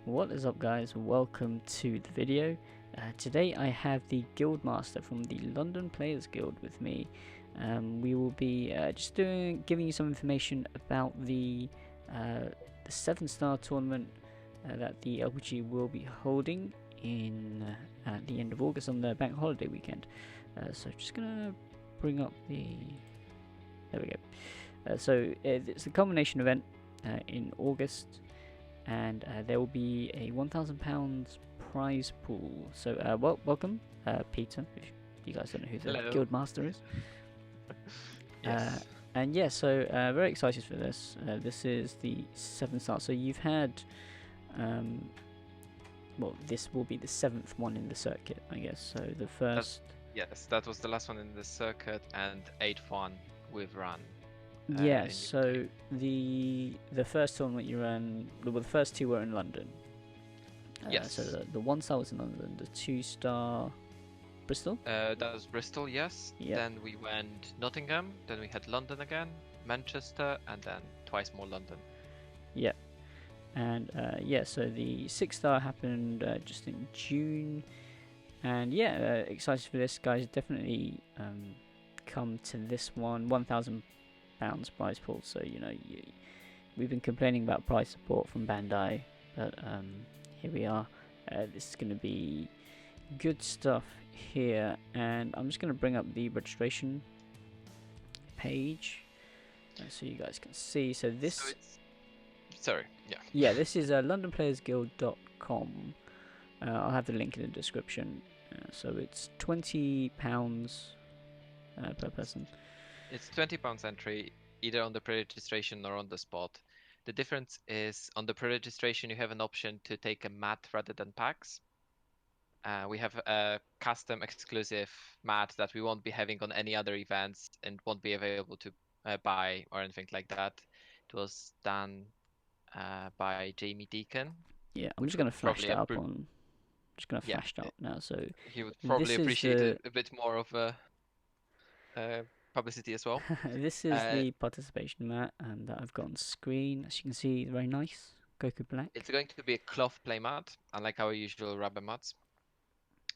What is up, guys? Welcome to the video. Today I have the Guildmaster from the London Players Guild with me. We will be just giving you some information about the 7-star tournament that the LPG will be holding in at the end of August on the bank holiday weekend. So just gonna bring up the. There we go. So it's a combination event in August. And there will be a £1,000 prize pool. So, welcome, Peter. If you guys don't know who the Hello. Guildmaster is. Yes. And yeah, so very excited for this. This is the 7-star. So you've had, well, this will be the 7th one in the circuit, I guess. So the first. Yes, that was the last one in the circuit and 8th one we've run. Yeah, so the first tournament you ran, well, the first two were in London. Yes. So the 1-star was in London, the 2-star Bristol. That was Bristol, yes. Yep. Then we went Nottingham. Then we had London again, Manchester, and then twice more London. Yep. And yeah, so the 6-star happened just in June, and yeah, excited for this, guys. Definitely come to this one. £1,000 prize pool. So we've been complaining about prize support from Bandai, but here we are. This is going to be good stuff here, and I'm just going to bring up the registration page so you guys can see. So this. So sorry. Yeah. Yeah, this is LondonPlayersGuild.com. I'll have the link in the description. So it's £20 per person. It's £20 entry, either on the pre-registration or on the spot. The difference is on the pre-registration you have an option to take a mat rather than packs. We have a custom exclusive mat that we won't be having on any other events and won't be available to buy or anything like that. It was done by Jamie Deacon. Yeah, I'm just going to flash that up on. Just going to flash that up now. So he would probably appreciate a bit more of publicity as well. This is the participation mat that I've got on screen. As you can see, very nice. Goku Black. It's going to be a cloth play mat, unlike our usual rubber mats.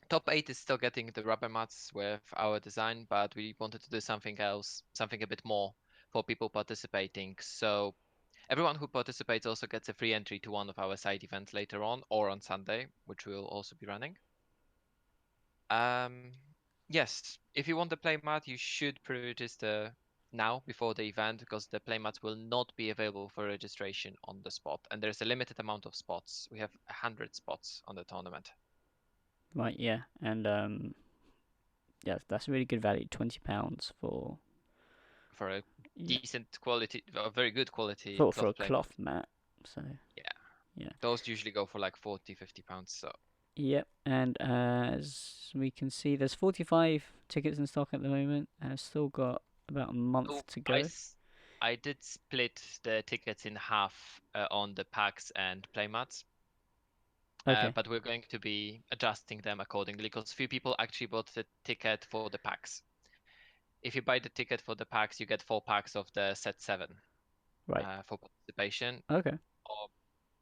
Top 8 is still getting the rubber mats with our design, but we wanted to do something else, something a bit more for people participating. So everyone who participates also gets a free entry to one of our side events later on, or on Sunday, which we'll also be running. Yes, if you want the playmat, you should pre-register now before the event, because the playmats will not be available for registration on the spot, and there's a limited amount of spots. We have 100 spots on the tournament. Right, yeah, and yeah, that's a really good value. £20 for a decent quality, a very good quality for a cloth mat. So yeah, those usually go for like £40-50. So yep, and as we can see, there's 45 tickets in stock at the moment, and I've still got about a month to go. I did split the tickets in half on the packs and playmats. Okay. But we're going to be adjusting them accordingly, because few people actually bought the ticket for the packs. If you buy the ticket for the packs, you get 4 packs of the set 7 for participation. Okay. Or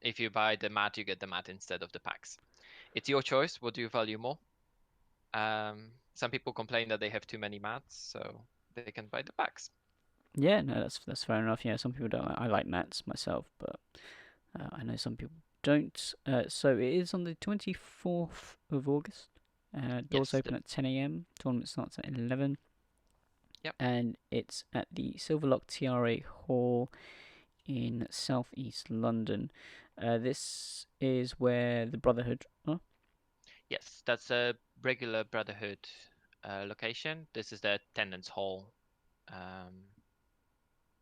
if you buy the mat, you get the mat instead of the packs. It's your choice. What do you value more? Some people complain that they have too many mats, so they can buy the packs. Yeah, no, that's fair enough. Yeah, some people don't. I like mats myself, but I know some people don't. So it is on the 24th of August. Doors open at 10 a.m. Tournament starts at 11. Yep. And it's at the Silverlock TRA Hall in southeast London. This is where the Brotherhood are. Yes, that's a regular Brotherhood location. This is the attendance hall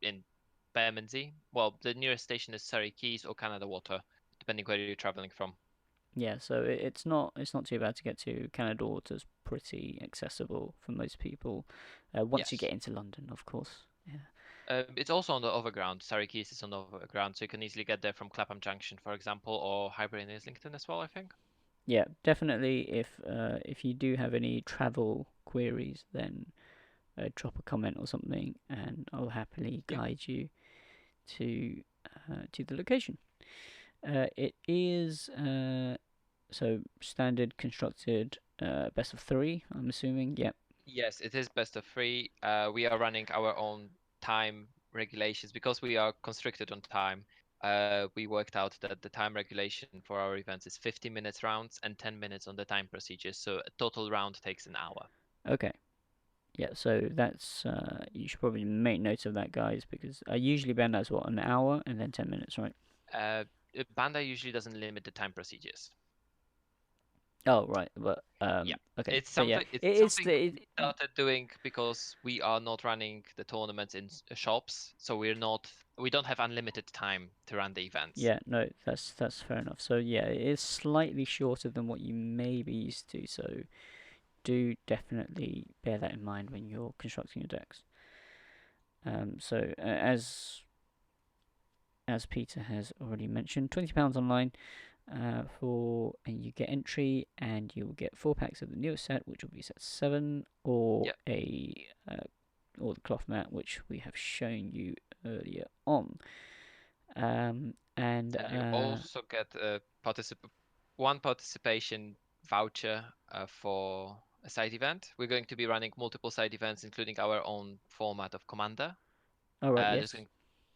in Bermondsey. Well, the nearest station is Surrey Quays or Canada Water, depending where you're traveling from. Yeah, so it's not too bad to get to. Canada Water's pretty accessible for most people. Once you get into London, of course. Yeah. It's also on the overground. Surrey Quays is on the overground, so you can easily get there from Clapham Junction, for example, or Highbury and Islington as well, I think. Yeah, definitely. If you do have any travel queries, then drop a comment or something, and I'll happily guide you to the location. It is so standard constructed best of three. I'm assuming. Yep. Yes, it is best of three. We are running our own time regulations because we are constricted on time. We worked out that the time regulation for our events is 50 minutes rounds and 10 minutes on the time procedures. So a total round takes an hour. Okay. Yeah. So that's you should probably make notes of that, guys, because usually Bandai's what, an hour and then 10 minutes, right? Uh, Bandai usually doesn't limit the time procedures. Oh right, but Yeah, okay, it's but yeah, something. It's it's something the we started doing because we are not running the tournaments in shops, so we don't have unlimited time to run the events. yeah, no, that's fair enough. So yeah, it is slightly shorter than what you may be used to. So do definitely bear that in mind when you're constructing your decks. So as Peter has already mentioned, £20 online and you get entry, and you'll get 4 packs of the newest set, which will be set 7, or Yep. or the cloth mat, which we have shown you earlier on. And And you also get a one participation voucher for a side event. We're going to be running multiple side events, including our own format of Commander. all right, There's yes,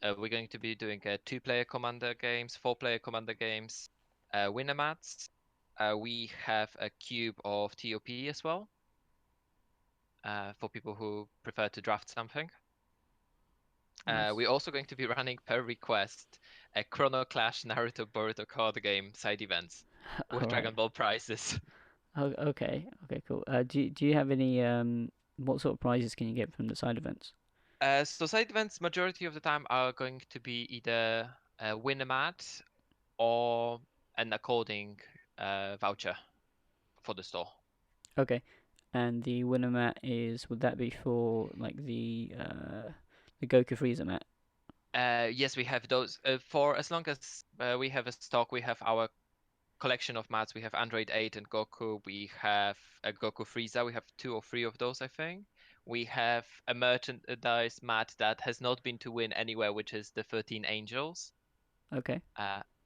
going, we're going to be doing two-player Commander games, four-player Commander games, winner mats. We have a cube of TOP as well, for people who prefer to draft something. nice. We're also going to be running per request a Chrono Clash Naruto Boruto card game side events with All right. Dragon Ball prizes. Oh, okay, cool. Do you have any what sort of prizes can you get from the side events? So side events, majority of the time are going to be either a winner mat or an according voucher for the store. Okay, and the winner mat would that be for like the Goku Freezer mat? Yes, we have those. For as long as we have a stock, we have our collection of mats. We have Android 8 and Goku. We have a Goku Frieza. We have two or three of those, I think. We have a merchandise mat that has not been to win anywhere, which is the 13 Angels. Okay.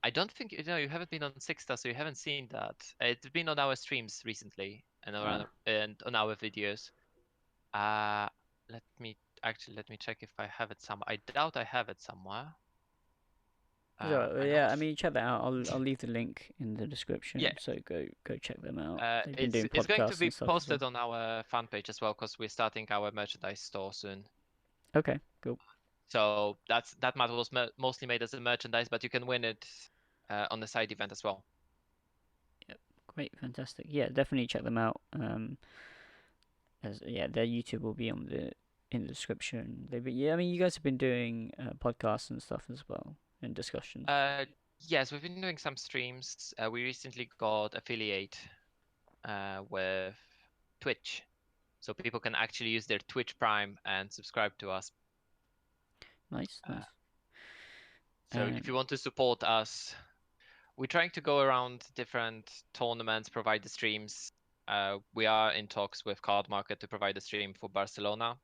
I don't think you haven't been on Sixta, so you haven't seen that. It's been on our streams recently Ah, and on our videos. Uh, let me check if I have it somewhere. I doubt I have it somewhere. it's alright. I Yeah, know. I mean, check that out. I'll leave the link in the description, Yeah, so go check them out. They've been doing it's going to podcasts be and stuff as well. posted on our fan page as well because we're starting our merchandise store soon. Okay, cool. So that map was mostly made as a merchandise, but you can win it on the side event as well. Yep, great, fantastic. Yeah, definitely check them out. As yeah, their YouTube will be on the in the description. Yeah, I mean, you guys have been doing podcasts and stuff as well and discussions. Uh, yes, we've been doing some streams. We recently got affiliate with Twitch, so people can actually use their Twitch Prime and subscribe to us. Nice, Uh, nice. so if you want to support us, we're trying to go around different tournaments, provide the streams. We are in talks with Card Market to provide a stream for Barcelona.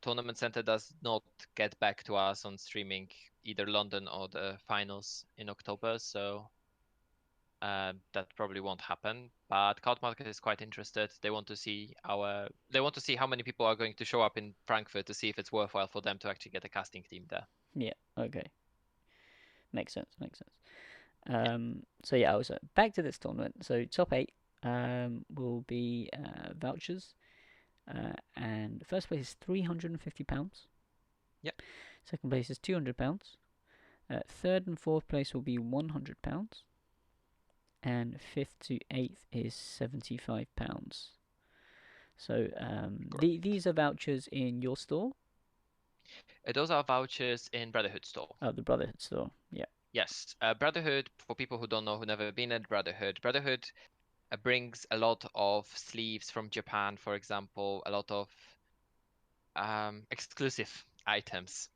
Tournament Center does not get back to us on streaming either London or the finals in October, so that probably won't happen. But Card Market is quite interested. They want to see how many people are going to show up in Frankfurt to see if it's worthwhile for them to actually get a casting team there. Yeah, okay. Makes sense, makes sense. So yeah, I was back to this tournament. So top eight will be vouchers, and first place is £350. Yep. Second place is £200. Third and fourth place will be £100, and fifth to eighth is £75. So these are vouchers in your store. Those are vouchers in Brotherhood store. Oh, the Brotherhood store. Yeah. Yes, Brotherhood, for people who don't know, who never been at Brotherhood brings a lot of sleeves from Japan, for example, a lot of exclusive items.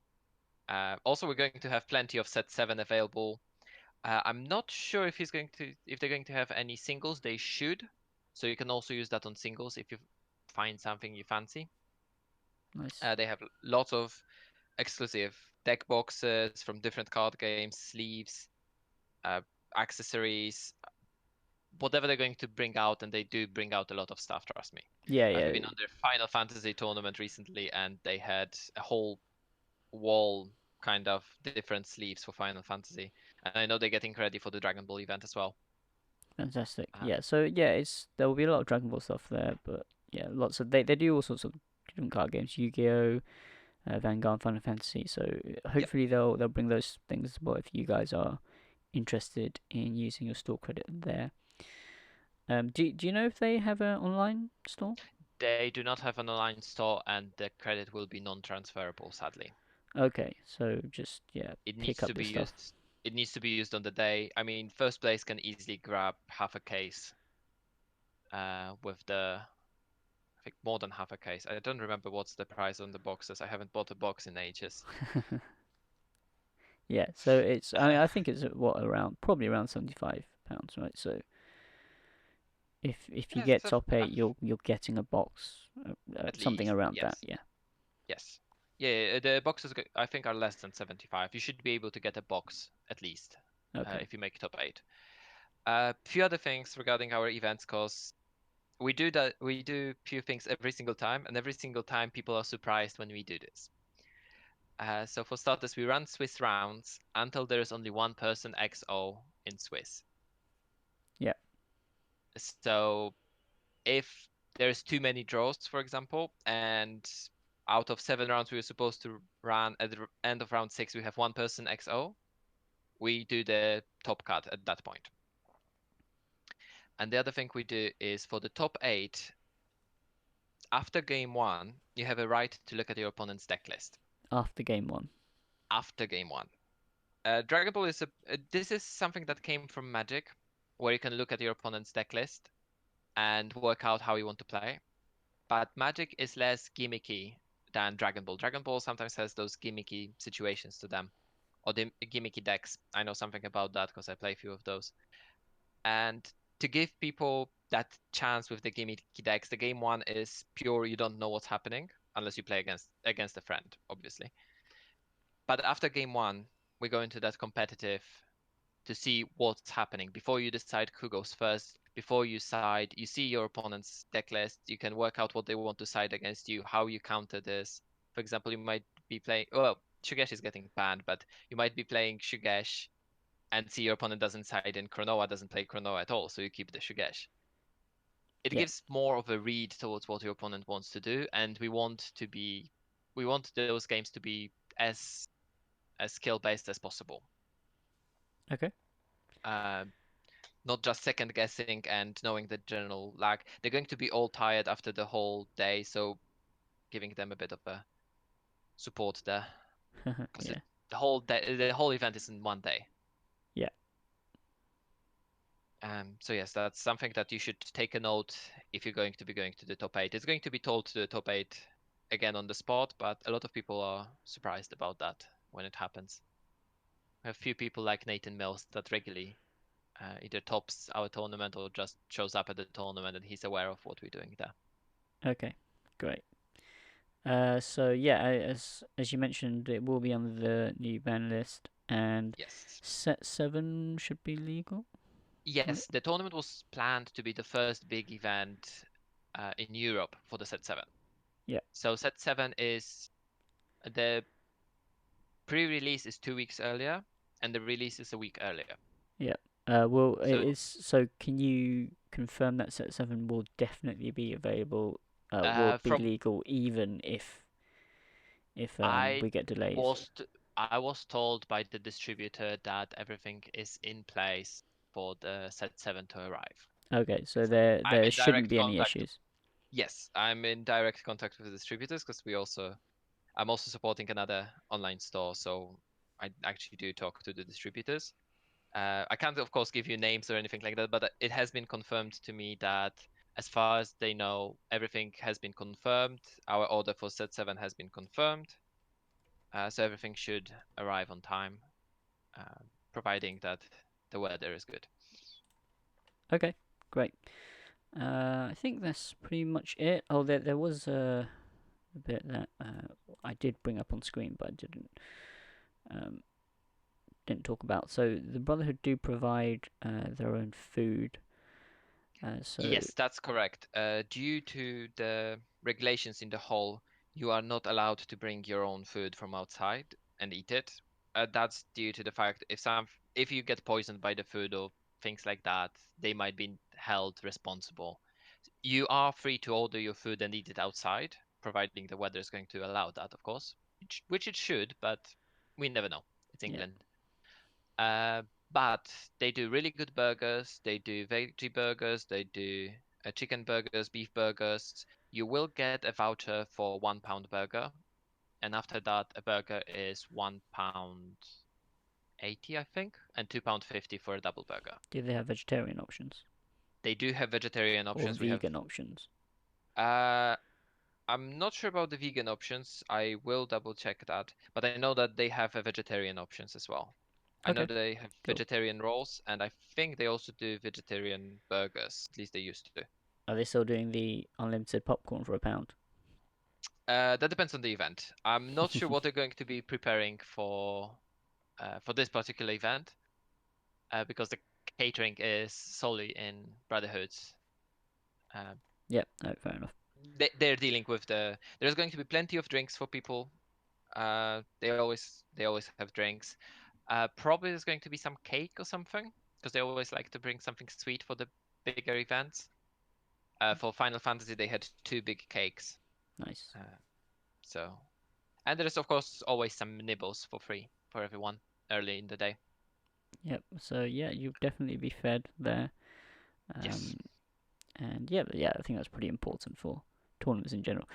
Also, we're going to have plenty of set 7 available. I'm not sure if they're going to have any singles. They should, so you can also use that on singles if you find something you fancy. Nice. They have lots of exclusive deck boxes from different card games, sleeves. uh, accessories, whatever they're going to bring out, and they do bring out a lot of stuff, trust me. Yeah, I've yeah, been on their Final Fantasy tournament recently, and they had a whole wall kind of different sleeves for Final Fantasy. And I know they're getting ready for the Dragon Ball event as well. fantastic. Uh, Yeah, so yeah, there will be a lot of Dragon Ball stuff there, but yeah, lots of they do all sorts of different card games, Yu-Gi-Oh, Vanguard, Final Fantasy. So yep. hopefully they'll bring those things as well if you guys are interested in using your store credit there. Do you know if they have an online store? They do not have an online store, and the credit will be non-transferable, sadly. Okay, so just yeah, It pick needs up to the be stuff. used. It needs to be used on the day. I mean, first place can easily grab half a case. With the I think more than half a case. I don't remember what's the price on the boxes. I haven't bought a box in ages. Yeah, so it's Uh, I think it's what around probably around £75, right? So if you yes, get top eight, uh, you're getting a box, at something least around that. yes, Yeah. yes, yeah. The boxes I think are less than 75. You should be able to get a box at least Okay. if you make top eight. A few other things regarding our events, cause we do few things every single time, and every single time people are surprised when we do this. So for starters, we run Swiss rounds until there is only one person XO in Swiss. Yeah. So if there's too many draws, for example, and out of 7 rounds we were supposed to run, at the end of round 6 we have one person XO, we do the top cut at that point. And the other thing we do is for the top 8, after game 1, you have a right to look at your opponent's deck list. After game one. After game 1. Draggable is this is something that came from Magic, where you can look at your opponent's deck list and work out how you want to play. But Magic is less gimmicky than Dragon Ball. Dragon Ball sometimes has those gimmicky situations to them, or the gimmicky decks. I know something about that because I play a few of those. And to give people that chance with the gimmicky decks, the game 1 is pure. You don't know what's happening unless you play against a friend, obviously. But after game 1, we go into that competitive to see what's happening before you decide who goes first. Before you side, you see your opponent's deck list. You can work out what they want to side against you, how you counter this. For example, you might be playing. Well, Shugesh is getting banned, but you might be playing Shugesh and see your opponent doesn't side in Chronoa, doesn't play Chronoa at all, so you keep the Shugesh. It Yeah. gives more of a read towards what your opponent wants to do, and we want those games to be as skill based as possible. Okay. Uh, Not just second guessing and knowing the general lag. They're going to be all tired after the whole day, so giving them a bit of a support there because Yeah. the whole event is in one day. Yeah. So yes, that's something that you should take a note if you're going to be going to the top eight. It's going to be told to the top eight again on the spot, but a lot of people are surprised about that when it happens. We have few people like Nathan Mills that regularly either tops our tournament or just shows up at the tournament and he's aware of what we're doing there. Okay. Great. So yeah, as you mentioned, it will be on the new ban list, and Yes. set 7 should be legal, right? Yes, the tournament was planned to be the first big event in Europe for the Set 7. Yeah. So Set 7 is the pre-release is 2 weeks earlier, and the release is a week earlier. Yeah. Well, it So is. So, can you confirm that set 7 will definitely be available? Will be from legal even if I we get delays. was I was told by the distributor that everything is in place for the Set 7 to arrive. Okay, so So I'm there in shouldn't direct be any contact. issues. Yes, I'm in direct contact with the distributors because I'm also supporting another online store, so I actually do talk to the distributors. I can't, of course, give you names or anything like that, but it has been confirmed to me that, as far as they know, everything has been confirmed. Our order for Set 7 has been confirmed, so everything should arrive on time, uh, providing that the weather is good. Okay, great. I think that's pretty much it. Oh, there was a bit that I did bring up on screen, but I didn't um, didn't talk about. So the Brotherhood do provide their own food. So Yes, that's correct. Due to the regulations in the hall, you are not allowed to bring your own food from outside and eat it. That's due to the fact if you get poisoned by the food or things like that, they might be held responsible. You are free to order your food and eat it outside, providing the weather is going to allow that, of course, which it should, but we never know. It's yeah, England. Uh, but they do really good burgers. They do veggie burgers. They do chicken burgers, beef burgers. You will get a voucher for £1 burger, and after that, a burger is £1.80, I think, and £2.50 for a double burger. do they have vegetarian options They do have vegetarian or options. We have. vegan options? Uh, I'm not sure about the vegan options. I will double check that, but I know that they have a vegetarian options as well. I know Okay, they have cool. vegetarian rolls, and I think they also do vegetarian burgers. At least they used to. Are they still doing the unlimited popcorn for £1? That depends on the event. I'm not sure what they're going to be preparing for this particular event, because the catering is solely in Brotherhoods. Uh, Yep, no, fair enough. they're dealing with the. There's going to be plenty of drinks for people. They always have drinks. Probably there's going to be some cake or something because they always like to bring something sweet for the bigger events. For Final Fantasy, they had two big cakes. Nice. So, and there's of course always some nibbles for free for everyone early in the day. Yep. So yeah, you'll definitely be fed there. Yes. And yeah, I think that's pretty important for tournaments in general.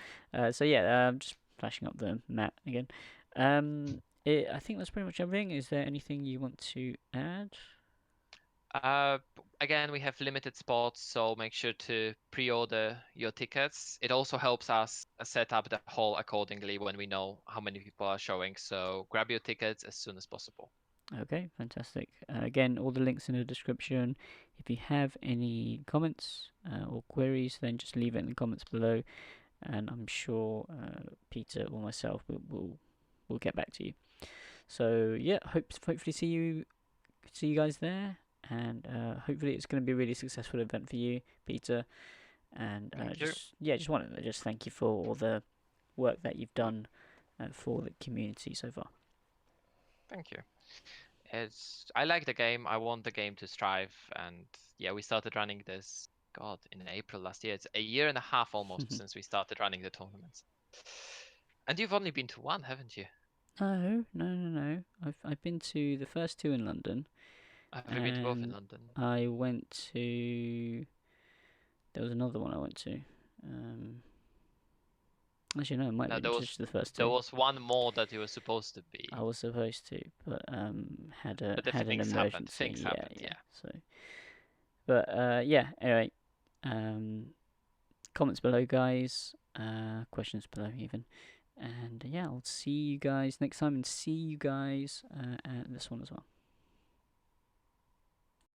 So yeah, just flashing up the map again. I think that's pretty much everything. Is there anything you want to add? Uh, Again, we have limited spots, so make sure to pre-order your tickets. It also helps us set up the hall accordingly when we know how many people are showing. So grab your tickets as soon as possible. Okay, fantastic. Again, all the links in the description. If you have any comments or queries, then just leave it in the comments below, and I'm sure Peter or myself will get back to you. So yeah, hopefully see you guys there, and hopefully it's going to be a really successful event for you, Peter. And Thank you. just wanted to just thank you for all the work that you've done for the community so far. Thank you. I like the game. I want the game to strive, and yeah, we started running this. God, in April last year. It's a year and a half almost since we started running the tournaments. And you've only been to one, haven't you? No. I've been to the first two in London, Have you been to both in and London? I went to. There was another one I went to. Actually, no, it might No, have been just the first there two. was one more that you were supposed to be, I was supposed to, but had but if had an things happened, emergency. things Yeah, happened. yeah. Yeah. So, but yeah. Anyway, um, comments below, guys. Questions below, even. And yeah, I'll see you guys next time, and see you guys at this one as well.